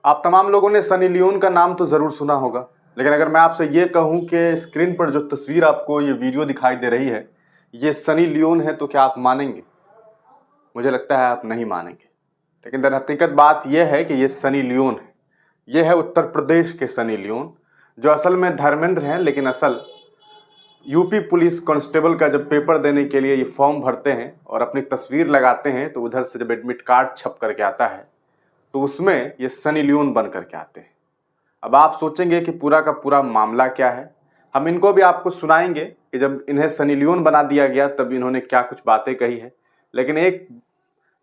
आप तमाम लोगों ने सनी लियोन का नाम तो ज़रूर सुना होगा, लेकिन अगर मैं आपसे ये कहूँ कि स्क्रीन पर जो तस्वीर आपको ये वीडियो दिखाई दे रही है, ये सनी लियोन है, तो क्या आप मानेंगे? मुझे लगता है आप नहीं मानेंगे। लेकिन दरहकीकत बात यह है कि ये सनी लियोन है। ये है उत्तर प्रदेश के सनी लियोन, जो असल में धर्मेंद्र हैं, लेकिन असल यूपी पुलिस कांस्टेबल का जब पेपर देने के लिए ये फॉर्म भरते हैं और अपनी तस्वीर लगाते हैं, तो उधर से जब एडमिट कार्ड छप करके आता है, तो उसमें ये सनी लियोन बन करके आते हैं। अब आप सोचेंगे कि पूरा का पूरा मामला क्या है। हम इनको भी आपको सुनाएंगे कि जब इन्हें सनी लियोन बना दिया गया तब इन्होंने क्या कुछ बातें कही है। लेकिन एक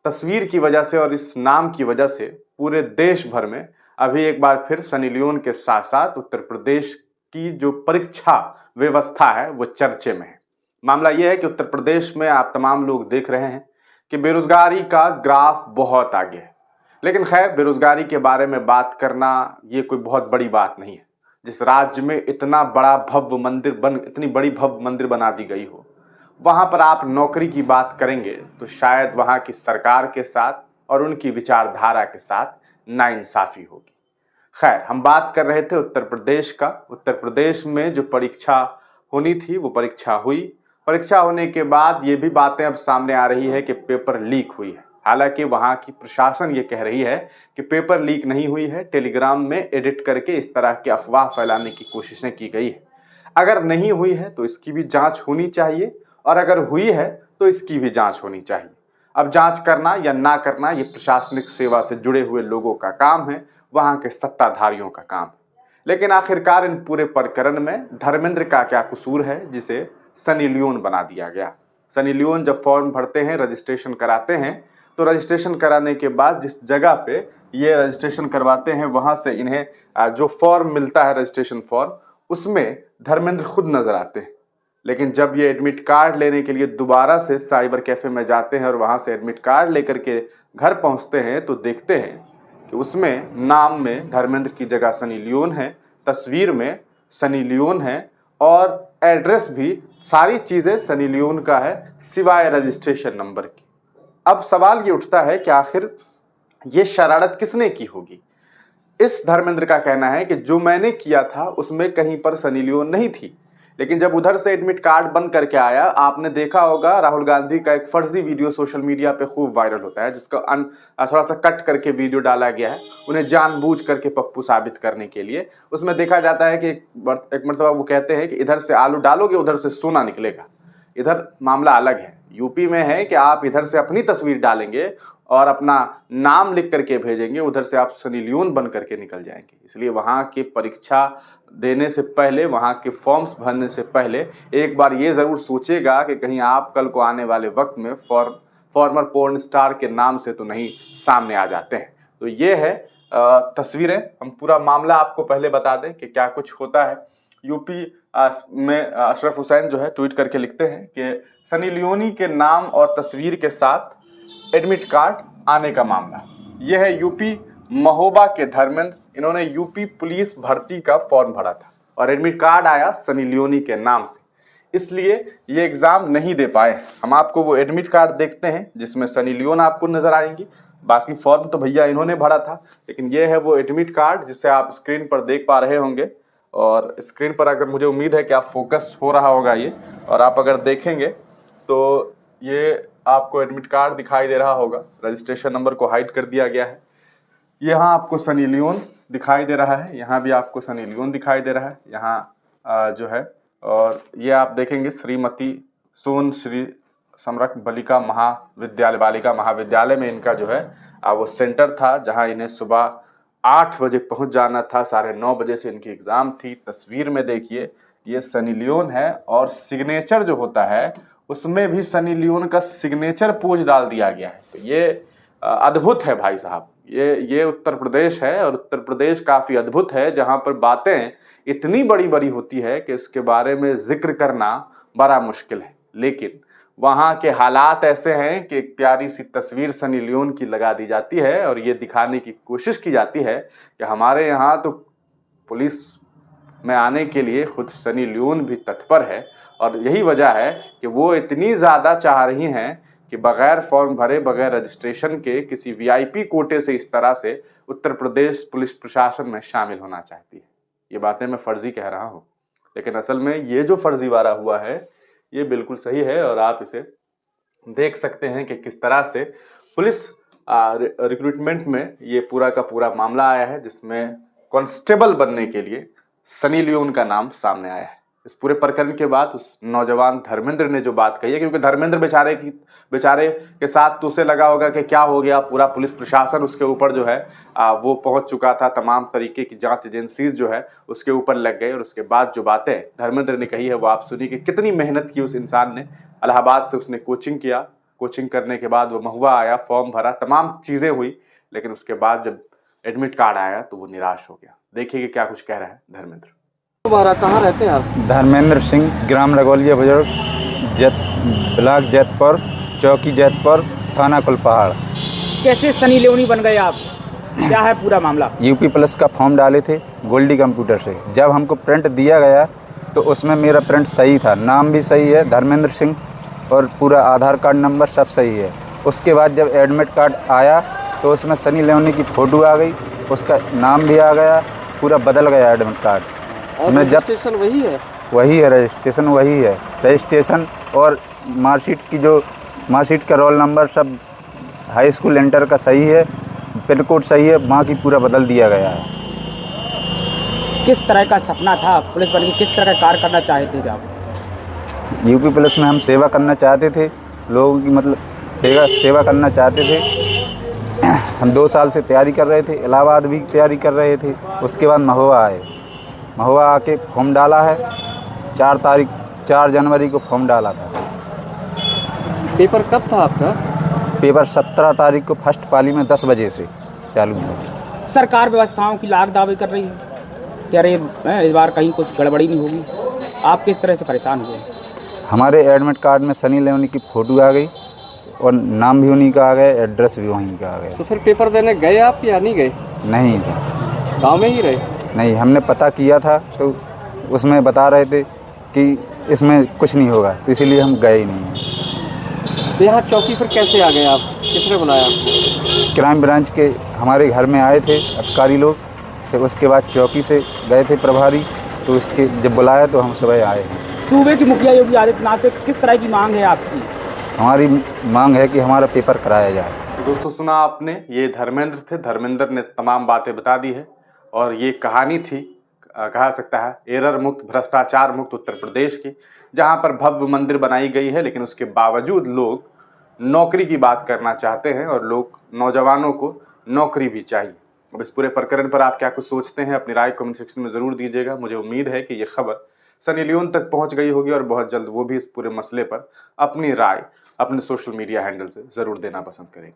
तस्वीर की वजह से और इस नाम की वजह से पूरे देश भर में अभी एक बार फिर सनी लियोन के साथ साथ उत्तर प्रदेश की जो परीक्षा व्यवस्था है वो चर्चे में है। मामला यह है कि उत्तर प्रदेश में आप तमाम लोग देख रहे हैं कि बेरोजगारी का ग्राफ बहुत आगे है। लेकिन खैर, बेरोजगारी के बारे में बात करना ये कोई बहुत बड़ी बात नहीं है। जिस राज्य में इतनी बड़ी भव्य मंदिर बना दी गई हो, वहां पर आप नौकरी की बात करेंगे तो शायद वहां की सरकार के साथ और उनकी विचारधारा के साथ नाइंसाफी होगी। खैर, हम बात कर रहे थे उत्तर प्रदेश का। उत्तर प्रदेश में जो परीक्षा होनी थी वो परीक्षा हुई। परीक्षा होने के बाद ये भी बातें अब सामने आ रही है कि पेपर लीक हुई है। हालांकि वहां की प्रशासन ये कह रही है कि पेपर लीक नहीं हुई है, टेलीग्राम में एडिट करके इस तरह की अफवाह फैलाने की कोशिशें की गई है। अगर नहीं हुई है तो इसकी भी जांच होनी चाहिए, और अगर हुई है तो इसकी भी जांच होनी चाहिए। अब जांच करना या ना करना ये प्रशासनिक सेवा से जुड़े हुए लोगों का काम है, वहां के सत्ताधारियों का काम है। लेकिन आखिरकार इन पूरे प्रकरण में धर्मेंद्र का क्या कसूर है जिसे सनी लियोन बना दिया गया? सनी लियोन जब फॉर्म भरते हैं, रजिस्ट्रेशन कराते हैं, तो रजिस्ट्रेशन कराने के बाद जिस जगह पे ये रजिस्ट्रेशन करवाते हैं वहां से इन्हें जो फॉर्म मिलता है, रजिस्ट्रेशन फॉर्म, उसमें धर्मेंद्र खुद नजर आते हैं। लेकिन जब ये एडमिट कार्ड लेने के लिए दोबारा से साइबर कैफे में जाते हैं और वहां से एडमिट कार्ड लेकर के घर पहुंचते हैं, तो देखते हैं कि उसमें नाम में धर्मेंद्र की जगह सनी लियोन है, तस्वीर में सनी लियोन है, और एड्रेस भी, सारी चीजें सनी लियोन का है सिवाय रजिस्ट्रेशन नंबर की। अब सवाल ये उठता है कि आखिर ये शरारत किसने की होगी? इस धर्मेंद्र का कहना है कि जो मैंने किया था उसमें कहीं पर सनी लियोन नहीं थी। लेकिन जब उधर से एडमिट कार्ड बन करके आया, आपने देखा होगा राहुल गांधी का एक फर्जी वीडियो सोशल मीडिया पे खूब वायरल होता है, जिसका थोड़ा सा कट करके वीडियो डाला गया है उन्हें जानबूझ करके पप्पू साबित करने के लिए। उसमें देखा जाता है कि एक मरतबा वो कहते हैं कि इधर से आलू डालोगे उधर से सोना निकलेगा। इधर मामला अलग है। यूपी में है कि आप इधर से अपनी तस्वीर डालेंगे और अपना नाम लिख करके भेजेंगे, उधर से आप सनी लियोन बन करके निकल जाएंगे। इसलिए वहाँ की परीक्षा देने से पहले, वहाँ के फॉर्म्स भरने से पहले एक बार ये ज़रूर सोचेगा कि कहीं आप कल को आने वाले वक्त में फॉर्मर पोर्न स्टार के नाम से तो नहीं सामने आ जाते हैं। तो ये है तस्वीरें। हम पूरा मामला आपको पहले बता दें कि क्या कुछ होता है। यूपी में अशरफ हुसैन जो है ट्वीट करके लिखते हैं कि सनी लियोनी के नाम और तस्वीर के साथ एडमिट कार्ड आने का मामला। यह है यूपी महोबा के धर्मेंद्र। इन्होंने यूपी पुलिस भर्ती का फॉर्म भरा था और एडमिट कार्ड आया सनी लियोनी के नाम से, इसलिए ये एग्जाम नहीं दे पाए। हम आपको वो एडमिट कार्ड देखते हैं जिसमें सनी लियोन आपको नजर आएंगी। बाकी फॉर्म तो भैया इन्होंने भरा था, लेकिन ये है वो एडमिट कार्ड जिसे आप स्क्रीन पर देख पा रहे होंगे। और स्क्रीन पर अगर, मुझे उम्मीद है कि आप फोकस हो रहा होगा ये, और आप अगर देखेंगे तो ये आपको एडमिट कार्ड दिखाई दे रहा होगा। रजिस्ट्रेशन नंबर को हाइड कर दिया गया है। यहाँ आपको सनी लियोन दिखाई दे रहा है, यहाँ भी आपको सनी लियोन दिखाई दे रहा है, यहाँ जो है। और ये आप देखेंगे श्रीमती सोन श्री समरक बालिका महाविद्यालय में इनका जो है वो सेंटर था, जहाँ इन्हें सुबह 8 बजे पहुँच जाना था। 9:30 बजे से इनकी एग्ज़ाम थी। तस्वीर में देखिए ये सनी लियोन है, और सिग्नेचर जो होता है उसमें भी सनी लियोन का सिग्नेचर पोज डाल दिया गया है। तो ये अद्भुत है भाई साहब। ये उत्तर प्रदेश है, और उत्तर प्रदेश काफ़ी अद्भुत है, जहाँ पर बातें इतनी बड़ी बड़ी होती है कि इसके बारे में जिक्र करना बड़ा मुश्किल है। लेकिन वहाँ के हालात ऐसे हैं कि एक प्यारी सी तस्वीर सनी लियोन की लगा दी जाती है और ये दिखाने की कोशिश की जाती है कि हमारे यहाँ तो पुलिस में आने के लिए खुद सनी लियोन भी तत्पर है। और यही वजह है कि वो इतनी ज़्यादा चाह रही हैं कि बगैर फॉर्म भरे, बगैर रजिस्ट्रेशन के किसी वीआईपी कोटे से इस तरह से उत्तर प्रदेश पुलिस प्रशासन में शामिल होना चाहती है। ये बातें मैं फर्जी कह रहा हूँ, लेकिन असल में ये जो फर्जीवाड़ा हुआ है ये बिल्कुल सही है और आप इसे देख सकते हैं कि किस तरह से पुलिस रिक्रूटमेंट में ये पूरा का पूरा मामला आया है, जिसमें कांस्टेबल बनने के लिए सनी लियोन का नाम सामने आया है। इस पूरे प्रकरण के बाद उस नौजवान धर्मेंद्र ने जो बात कही है, क्योंकि धर्मेंद्र बेचारे के साथ तो उसे लगा होगा कि क्या हो गया, पूरा पुलिस प्रशासन उसके ऊपर जो है वो पहुंच चुका था, तमाम तरीके की जांच एजेंसीज जो है उसके ऊपर लग गए। और उसके बाद जो बातें धर्मेंद्र ने कही है वो आप सुनिए कि कितनी मेहनत की उस इंसान ने। इलाहाबाद से उसने कोचिंग किया, कोचिंग करने के बाद वो महुआ आया, फॉर्म भरा, तमाम चीज़ें हुई, लेकिन उसके बाद जब एडमिट कार्ड आया तो वो निराश हो गया। देखिए कि क्या कुछ कह रहा है धर्मेंद्र। तुम्हारा कहाँ रहते हैं आप? धर्मेंद्र सिंह, ग्राम लगौलिया बुजुर्ग, ब्लॉक जैतपुर, चौकी जैतपुर, थाना कुलपहाड़। कैसे सनी लियोनी बन गए आप? क्या है पूरा मामला? यूपी प्लस का फॉर्म डाले थे गोल्डी कंप्यूटर से। जब हमको प्रिंट दिया गया तो उसमें मेरा प्रिंट सही था, नाम भी सही है धर्मेंद्र सिंह और पूरा आधार कार्ड नंबर सब सही है। उसके बाद जब एडमिट कार्ड आया तो उसमें सनी लियोनी की फ़ोटो आ गई, उसका नाम भी आ गया, पूरा बदल गया एडमिट कार्ड। और रजिस्ट्रेशन वही है? वही है, रजिस्ट्रेशन वही है। रजिस्ट्रेशन और मार्कशीट का रोल नंबर सब हाई स्कूल इंटर का सही है, पिन कोड सही है, बाकी पूरा बदल दिया गया है। किस तरह का सपना था पुलिस बन के, किस तरह का कार्य करना चाहते थे आप? यूपी पुलिस में हम सेवा करना चाहते थे, लोगों की मतलब सेवा करना चाहते थे। हम 2 साल से तैयारी कर रहे थे, इलाहाबाद भी तैयारी कर रहे थे। उसके बाद महुआ आए, महुआ आके फॉर्म डाला है। 4 जनवरी को फॉर्म डाला था। पेपर कब था आपका? पेपर 17 तारीख को फर्स्ट पाली में 10 बजे से चालू था। सरकार व्यवस्थाओं की लाख दावे कर रही है कि अरे इस बार कहीं कुछ गड़बड़ी नहीं होगी। आप किस तरह से परेशान हुए? हमारे एडमिट कार्ड में सनी लियोनी की फ़ोटो आ गई और नाम भी उन्हीं का आ गया, एड्रेस भी वहीं का आ गया। तो फिर पेपर देने गए आप या नहीं गए? नहीं सर, गाँव में ही रहे? नहीं, हमने पता किया था तो उसमें बता रहे थे कि इसमें कुछ नहीं होगा, तो इसीलिए हम गए ही नहीं। तो यहाँ चौकी पर कैसे आ गए आप? किसने बुलाया आपको? क्राइम ब्रांच के हमारे घर में आए थे अधिकारी लोग, फिर उसके बाद चौकी से गए थे प्रभारी, तो उसके जब बुलाया तो हम सुबह आए हैं। सूबे की मुखिया योगी आदित्यनाथ से किस तरह की मांग है आपकी? हमारी मांग है कि हमारा पेपर कराया जाए। तो दोस्तों सुना आपने, ये धर्मेंद्र थे। धर्मेंद्र ने तमाम बातें बता दी है और ये कहानी थी, कहा सकता है एरर मुक्त, भ्रष्टाचार मुक्त उत्तर प्रदेश की, जहां पर भव्य मंदिर बनाई गई है, लेकिन उसके बावजूद लोग नौकरी की बात करना चाहते हैं और लोग, नौजवानों को नौकरी भी चाहिए। अब इस पूरे प्रकरण पर आप क्या कुछ सोचते हैं, अपनी राय कमेंट सेक्शन में ज़रूर दीजिएगा। मुझे उम्मीद है कि ये खबर सनी लियोन तक पहुंच गई होगी और बहुत जल्द वो भी इस पूरे मसले पर अपनी राय अपने सोशल मीडिया हैंडल से ज़रूर देना पसंद करेंगे।